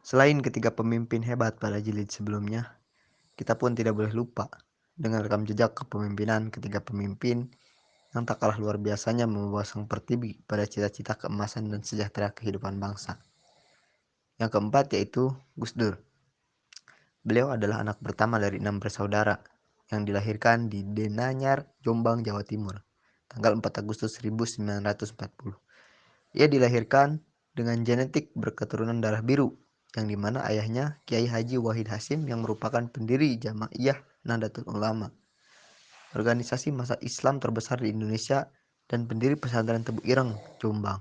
Selain ketiga pemimpin hebat pada jilid sebelumnya, kita pun tidak boleh lupa dengan rekam jejak kepemimpinan ketiga pemimpin yang tak kalah luar biasanya membawa sang pertiwi pada cita-cita keemasan dan sejahtera kehidupan bangsa. Yang keempat yaitu Gus Dur. Beliau adalah anak pertama dari 6 bersaudara yang dilahirkan di Denanyar, Jombang, Jawa Timur, tanggal 4 Agustus 1940. Ia dilahirkan dengan genetik berketurunan darah biru, yang dimana ayahnya Kiai Haji Wahid Hasyim yang merupakan pendiri Jamaiyah Nahdlatul Ulama, organisasi massa Islam terbesar di Indonesia dan pendiri pesantren Tebu Ireng, Jombang.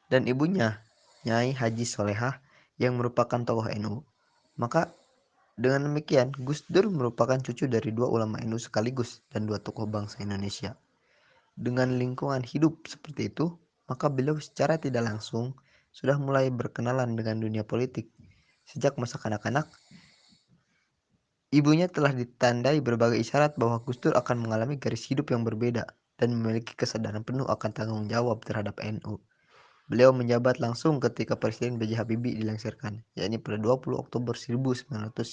Dan ibunya, Nyai Haji Solehah, yang merupakan tokoh NU. Maka dengan demikian, Gus Dur merupakan cucu dari dua ulama NU sekaligus dan dua tokoh bangsa Indonesia. Dengan lingkungan hidup seperti itu, maka beliau secara tidak langsung sudah mulai berkenalan dengan dunia politik. Sejak masa kanak-kanak, ibunya telah ditandai berbagai isyarat bahwa Gus Dur akan mengalami garis hidup yang berbeda dan memiliki kesadaran penuh akan tanggung jawab terhadap NU. Beliau menjabat langsung ketika Presiden B.J. Habibie dilengsarkan, yakni pada 20 Oktober 1999.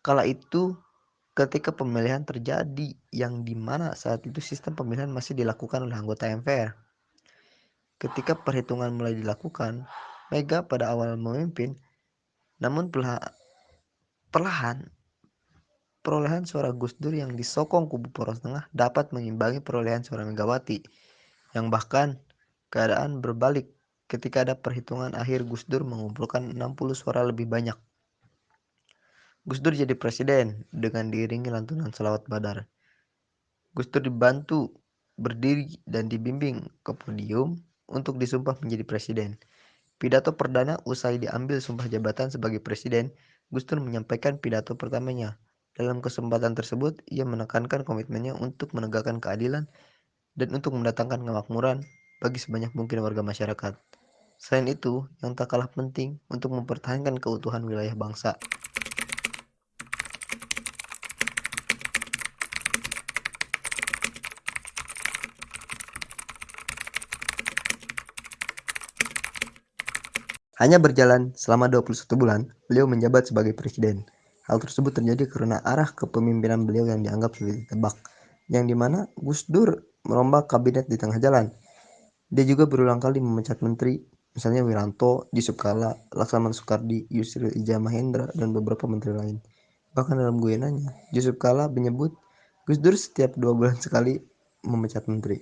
Kala itu, ketika pemilihan terjadi yang dimana saat itu sistem pemilihan masih dilakukan oleh anggota MPR. Ketika perhitungan mulai dilakukan, Mega pada awal memimpin, namun perlahan perolehan suara Gus Dur yang disokong kubu poros tengah dapat mengimbangi perolehan suara Megawati, yang bahkan keadaan berbalik ketika ada perhitungan akhir Gus Dur mengumpulkan 60 suara lebih banyak. Gus Dur jadi presiden dengan diiringi lantunan salawat badar. Gus Dur dibantu berdiri dan dibimbing ke podium untuk disumpah menjadi presiden. Pidato perdana usai diambil sumpah jabatan sebagai presiden, Gus Dur menyampaikan pidato pertamanya. Dalam kesempatan tersebut, ia menekankan komitmennya untuk menegakkan keadilan dan untuk mendatangkan kemakmuran bagi sebanyak mungkin warga masyarakat. Selain itu, yang tak kalah penting untuk mempertahankan keutuhan wilayah bangsa. Hanya berjalan selama 21 bulan, beliau menjabat sebagai presiden. Hal tersebut terjadi karena arah kepemimpinan beliau yang dianggap sulit ditebak, yang dimana Gus Dur merombak kabinet di tengah jalan. Dia juga berulang kali memecat menteri, misalnya Wiranto, Yusuf Kala, Laksamana Soekardi, Yusril Ija Mahendra, dan beberapa menteri lain. Bahkan dalam guyonan, Yusuf Kala menyebut Gus Dur setiap 2 bulan sekali memecat menteri,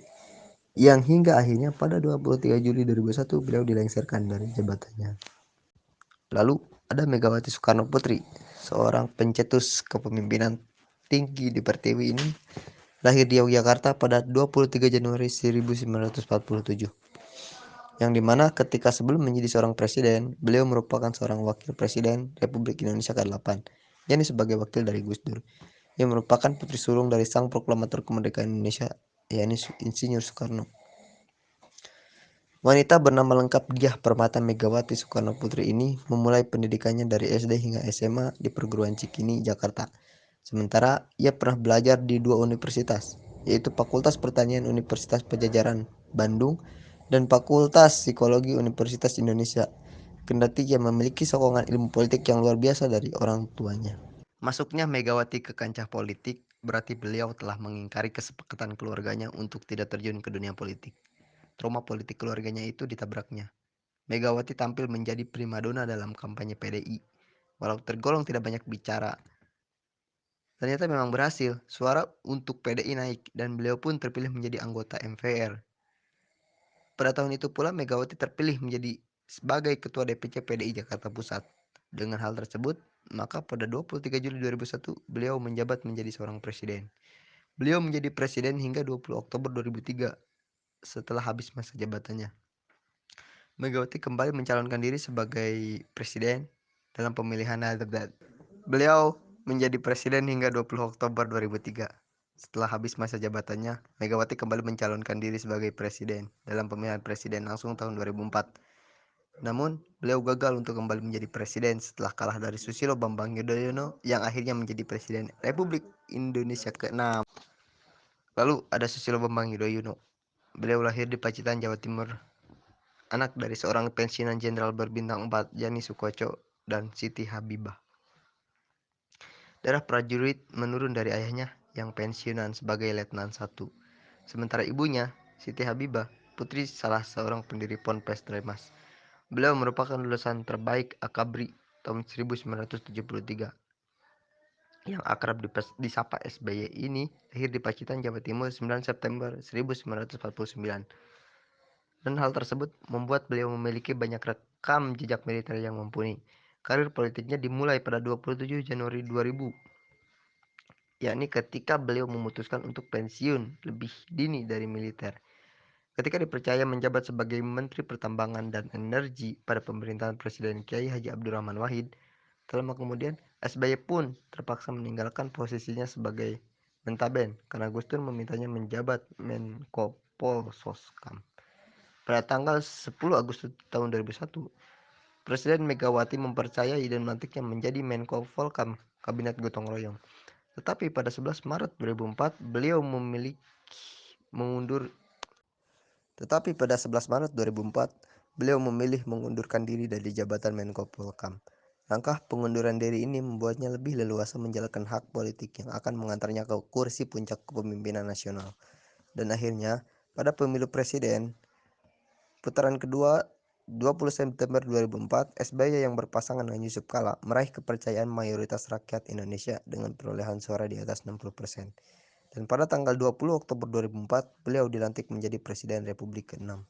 yang hingga akhirnya pada 23 Juli 2001 beliau dilengsarkan dari jabatannya. Lalu ada Megawati Soekarno Putri, seorang pencetus kepemimpinan tinggi di Pertiwi ini, lahir di Yogyakarta pada 23 Januari 1947. Yang dimana ketika sebelum menjadi seorang presiden, beliau merupakan seorang wakil presiden Republik Indonesia ke-8, yakni sebagai wakil dari Gus Dur, yang merupakan putri sulung dari sang proklamator kemerdekaan Indonesia, yakni Insinyur Soekarno. Wanita bernama lengkap Diah Permata Megawati Soekarno Putri ini memulai pendidikannya dari SD hingga SMA di perguruan Cikini, Jakarta. Sementara ia pernah belajar di 2 universitas, yaitu Fakultas Pertanian Universitas Padjadjaran, Bandung, dan Fakultas Psikologi Universitas Indonesia. Kendati ia memiliki sokongan ilmu politik yang luar biasa dari orang tuanya. Masuknya Megawati ke kancah politik berarti beliau telah mengingkari kesepakatan keluarganya untuk tidak terjun ke dunia politik. Trauma politik keluarganya itu ditabraknya. Megawati tampil menjadi primadona dalam kampanye PDI. Walau tergolong tidak banyak bicara, ternyata memang berhasil. Suara untuk PDI naik dan beliau pun terpilih menjadi anggota MPR. Pada tahun itu pula Megawati terpilih menjadi sebagai Ketua DPC PDI Jakarta Pusat. Dengan hal tersebut, maka pada 23 Juli 2001 beliau menjabat menjadi seorang presiden. Beliau menjadi presiden hingga 20 Oktober 2003 setelah habis masa jabatannya. Megawati kembali mencalonkan diri sebagai presiden dalam pemilihan beliau menjadi presiden hingga 20 Oktober 2003. Setelah habis masa jabatannya, Megawati kembali mencalonkan diri sebagai presiden dalam pemilihan presiden langsung tahun 2004. Namun, beliau gagal untuk kembali menjadi presiden setelah kalah dari Susilo Bambang Yudhoyono yang akhirnya menjadi presiden Republik Indonesia ke-6. Lalu ada Susilo Bambang Yudhoyono. Beliau lahir di Pacitan, Jawa Timur anak dari seorang pensiunan jenderal berbintang 4 Yani Sukoco dan Siti Habibah. Darah prajurit menurun dari ayahnya yang pensiunan sebagai Letnan 1. Sementara ibunya, Siti Habibah, putri salah seorang pendiri Ponpes Tremas. Beliau merupakan lulusan terbaik Akabri tahun 1973. Yang akrab disapa SBY ini lahir di Pacitan, Jawa Timur 9 September 1949. Dan hal tersebut membuat beliau memiliki banyak rekam jejak militer yang mumpuni. Karir politiknya dimulai pada 27 Januari 2000, yakni ketika beliau memutuskan untuk pensiun lebih dini dari militer. Ketika dipercaya menjabat sebagai Menteri Pertambangan dan Energi pada pemerintahan Presiden Kiai Haji Abdurrahman Wahid, tak lama kemudian SBY pun terpaksa meninggalkan posisinya sebagai Mentaben karena Gus Dur memintanya menjabat Menko Polsoskam. Pada tanggal 10 Agustus tahun 2001, Presiden Megawati mempercayai dan melantiknya menjadi Menko Polkam Kabinet Gotong Royong. Tetapi pada 11 Maret 2004, beliau mengundur Tetapi pada 11 Maret 2004, beliau memilih mengundurkan diri dari jabatan Menko Polkam. Langkah pengunduran diri ini membuatnya lebih leluasa menjalankan hak politik yang akan mengantarnya ke kursi puncak kepemimpinan nasional. Dan akhirnya, pada pemilu presiden putaran kedua 20 September 2004, SBY yang berpasangan dengan Yusuf Kala meraih kepercayaan mayoritas rakyat Indonesia dengan perolehan suara di atas 60%. Dan pada tanggal 20 Oktober 2004, beliau dilantik menjadi Presiden Republik ke-6.